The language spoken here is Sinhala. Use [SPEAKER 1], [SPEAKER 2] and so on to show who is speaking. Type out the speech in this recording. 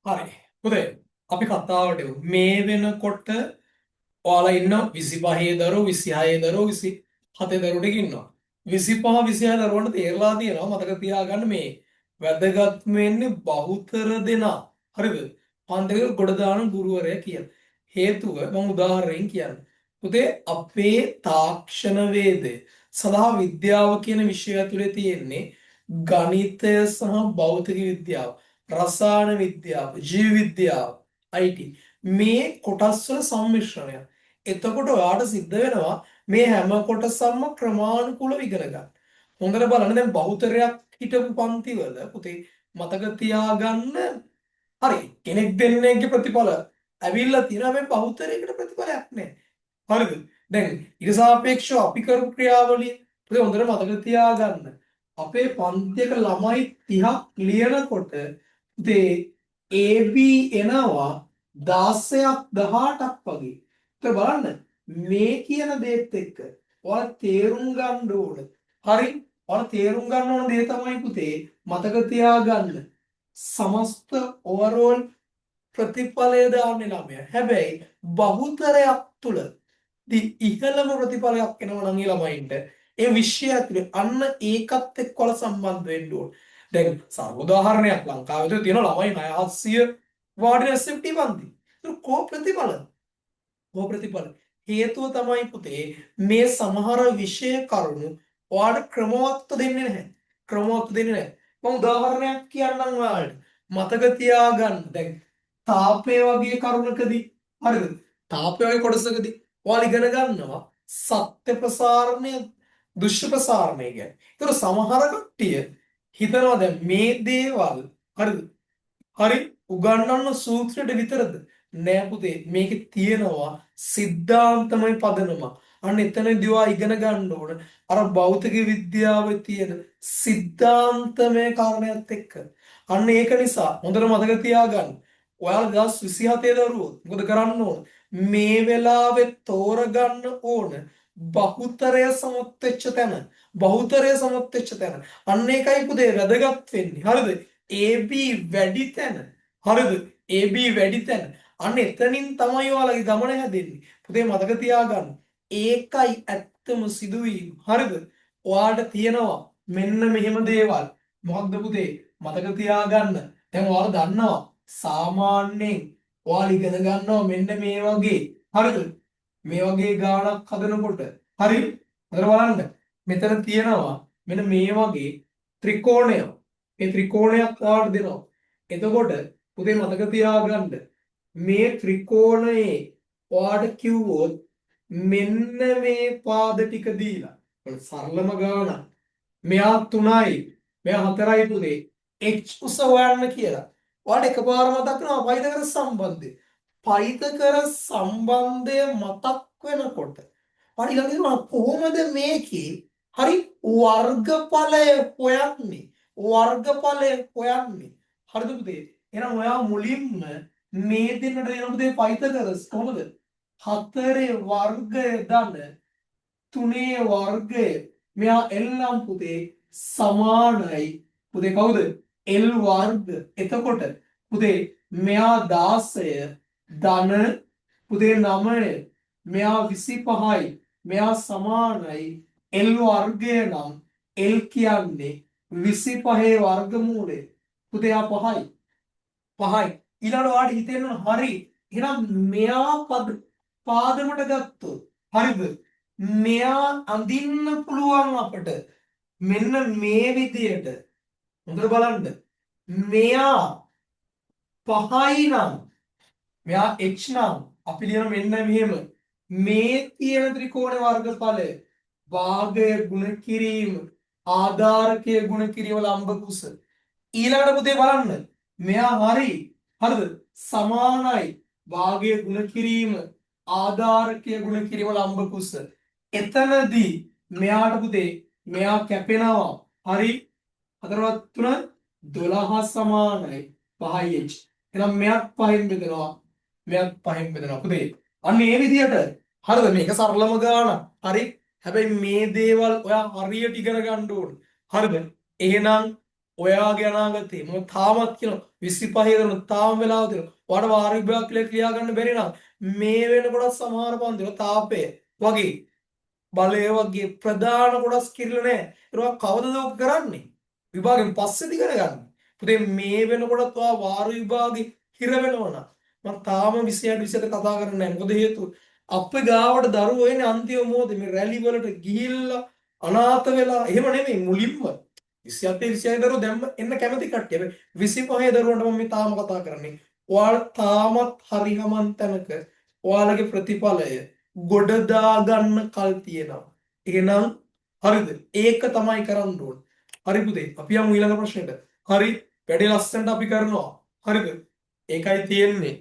[SPEAKER 1] හරි. පුතේ අපි කතාවට යමු. මේ වෙනකොට ඔයාලා ඉන්නවා 25 දරුවෝ 26 දරුවෝ 27 දරුවෝ ටික ඉන්නවා. 25 26 දරුවන්ට තේරලා තියෙනවා මතක තියාගන්න මේ වැදගත්ම වෙන්නේ බහුතර දෙනා. හරිද? පන්තික ගොඩ දාන ගුරුවරයා කියන. හේතුව මම උදාහරණයෙන් කියන්නම්. පුතේ අපේ තාක්ෂණ වේදය සඳහා විද්‍යාව කියන විෂය ඇතුලේ තියෙන්නේ ගණිතය සහ භෞතික විද්‍යාව. රසායන විද්‍යාව, ජීව විද්‍යාව, IT මේ කොටස් වල සම්මිශ්‍රණයක්. එතකොට ඔයාට සිද්ධ වෙනවා මේ හැම කොටසක්ම ක්‍රමානුකූලව ඉගෙන ගන්න. හොඳට බලන්න දැන් බහුතරයක් හිටපු පන්තිවල පුතේ මතක තියාගන්න හරි කෙනෙක් දෙන්නෙක්ගේ ප්‍රතිඵල ඇවිල්ලා තියෙනවා මේ බහුතරයකට ප්‍රතිඵලයක් නැහැ. හරිද? දැන් ඊට සාපේක්ෂව අපි කරපු ක්‍රියාවලිය පුතේ හොඳට මතක තියාගන්න. අපේ පන්තියක ළමයි 30ක් ලියනකොට පුතේ AB එනවා 16ක් 18ක් වගේ. ඒක බලන්න මේ කියන දේත් එක්ක ඔයාලා තේරුම් ගන්න ඕන. හරි? ඔයාලා තේරුම් ගන්න ඕන දේ තමයි පුතේ මතක තියාගන්න. සමස්ත ඕවරෝල් ප්‍රතිඵලය දාන්නේ 9. හැබැයි බහුතරයක් තුල ඉහළම ප්‍රතිඵලයක් එනවා නම් ඒ ළමයින්ට ඒ විෂය ඇතුලේ අන්න ඒකත් එක්කවල සම්බන්ධ වෙන්න ඕන. දැන් උදාහරණයක් ලංකාවේ තියෙන ළමයි 900 වාඩි SFT පන්ති. ඒක කෝ ප්‍රතිඵල? කෝ ප්‍රතිඵල? හේතුව තමයි පුතේ මේ සමහර විෂය කරුණු ඔයාලට ක්‍රමවත්ව දෙන්නේ නැහැ. ක්‍රමවත්ව දෙන්නේ නැහැ. මම උදාහරණයක් කියන්නම් ඔයාලට. මතක තියාගන්න. දැන් තාපය වගේ කරුණකදී හරිද? තාපය වගේ කොටසකදී ඔයාලා ඉගෙන ගන්නවා සත්‍ය ප්‍රසාරණය දෘශ්‍ය ප්‍රසාරණය ගැන. ඒතර සමහර කට්ටිය හිතනවා දැන් මේ දේවල් හරිද? හරි උගන්වන්න සූත්‍රයට විතරද? නෑ පුතේ මේකේ තියෙනවා සිද්ධාන්තමය පදනම. අන්න එතනදී ඔයා ඉගෙන ගන්න ඕන අර භෞතික විද්‍යාවේ තියෙන සිද්ධාන්තමය කාරණයක් එක්ක. අන්න ඒක නිසා හොඳට මතක තියාගන්න. ඔයාලා 2027 දරුවෝ මොකද කරන්න ඕන? මේ වෙලාවේ තෝරගන්න ඕන බහුතරය සමත් වෙච්ච තැන. බහුතරය සමත් වෙච්ච තැන. අන්න ඒකයි පුතේ වැදගත් වෙන්නේ. හරිද? AB වැඩි තැන. හරිද? AB වැඩි තැන. අන්න එතනින් තමයි ඔයාලගේ ගමන හැදෙන්නේ. පුතේ මතක තියාගන්න. ඒකයි ඇත්තම සිදුවීම. හරිද? ඔයාලට තියෙනවා මෙන්න මෙහෙම දේවල්. මොකක්ද පුතේ? මතක තියාගන්න. දැන් ඔයාලා දන්නවා සාමාන්‍යයෙන් ඔයාලා ඉගෙන ගන්නවා මෙන්න මේ වගේ. හරිද? මේ වගේ ගාණක් හදනකොට හරි? හතර බලන්න. මෙතන තියෙනවා මෙන්න මේ වගේ ත්‍රිකෝණයක්. මේ ත්‍රිකෝණයක් ඔයාලට දෙනවා. එතකොට පුතේ මතක තියාගන්න මේ ත්‍රිකෝණයේ ඔයාලට කිව්වොත් මෙන්න මේ පාද ටික දීලා සරලම ගාණක්. මෙයා 3යි මෙයා 4යි පුතේ h උස හොයන්න කියලා. ඔයාලට එකපාර මතක් වෙනවා පයිතකර සම්බන්ධය. පයිතකර සම්බන්ධය මතක් වෙනකොට ඔයාලා ඊළඟට කොහොමද මේකේ හරි වර්ගඵලය හොයන්නේ? වර්ගඵලය හොයන්නේ. හරිද පුතේ? එහෙනම් ඔයා මුලින්ම මේ දෙන්නට දෙන පුතේ පයිතකරස් කොහොමද? 4 වර්ගය ධන 3 වර්ගය මෙයා L නම් පුතේ සමානයි පුතේ කවුද? L වර්ග. එතකොට පුතේ මෙයා 16 ධන පුතේ 9 මෙයා 25යි මෙයා සමානයි L වර්ගය නම් L කියන්නේ 25 වර්ගමූලය පුතේ ආ 5යි ඊළඟට ඔයාලට හිතෙන්න හරි එහෙනම් මෙයා පාදමට ගත්තොත් හරිද මෙයා අඳින්න පුළුවන් අපට මෙන්න මේ විදියට හොඳට බලන්න මෙයා 5යි නම් මෙයා h නම් අපි ලියන මෙන්න මෙහෙම මේ තියෙන ත්‍රිකෝණ වර්ගඵලය භාගය ගුණ කිරීම ආධාරකය ගුණ කිරීම ලම්බ කුස ඊළඟට පුතේ බලන්න මෙයා හරිද සමානයි භාගය ගුණ කිරීම ආධාරකය ගුණ කිරීම ලම්බ කුස එතනදී මෙයාට පුතේ මෙයා කැපෙනවා හරි 4 3 12 සමානයි 5h එහෙනම් මෙයක් 5න් බෙදෙනවා මෙයක් 5න් බෙදෙනවා පුතේ අන්න ඒ විදිහට හරිද මේක සරලම ගාන හරි හැබැයි මේ දේවල් ඔයා හරියට ඉගෙන ගන්න ඕන හරිද එහෙනම් ඔයාගේ අනාගතේ මම තාමත් කියනවා 25 දරුණු තාම වෙලාව තියෙනවා. ඔයාලට වාර විභාග ක්ලියර් ගන්න බැරි නම් මේ වෙනකොට සමහර පන්තිවල තාපය වගේ බලය වගේ ප්‍රධාන කොටස් කිරිලා නැහැ. ඒවා කවදද ඔක කරන්නේ? විභාගෙන් පස්සේද ඉගෙන ගන්න. පුතේ මේ වෙනකොටත් ඔයා වාර විභාගෙ හිර වෙනවනම් මම තාම 26 27 කතා කරන්නේ නැහැ. මොකද හේතුව අපේ ගාවට දරුවෝ එන්නේ අන්තිම මොහොතේ මේ රැලි වලට ගිහිල්ලා අනාථ වෙලා එහෙම නෙමෙයි මුලින්ම 27 26 දරුවෝ දැම්ම එන්න කැමති කට්ටිය. හැබැයි 25 දරුවන්ට මම මේ තාම කතා කරන්නේ. ඔයාලා තාමත් හරි හමන් තැනක ඔයාලගේ ප්‍රතිඵලය ගොඩ දාගන්න කල් තියෙනවා. එහෙනම් හරිද? ඒක තමයි කරන්න ඕන. හරි පුතේ. අපි යමු ඊළඟ ප්‍රශ්නෙට. හරි. වැඩි ලස්සනට අපි කරනවා. හරිද? ඒකයි තියෙන්නේ.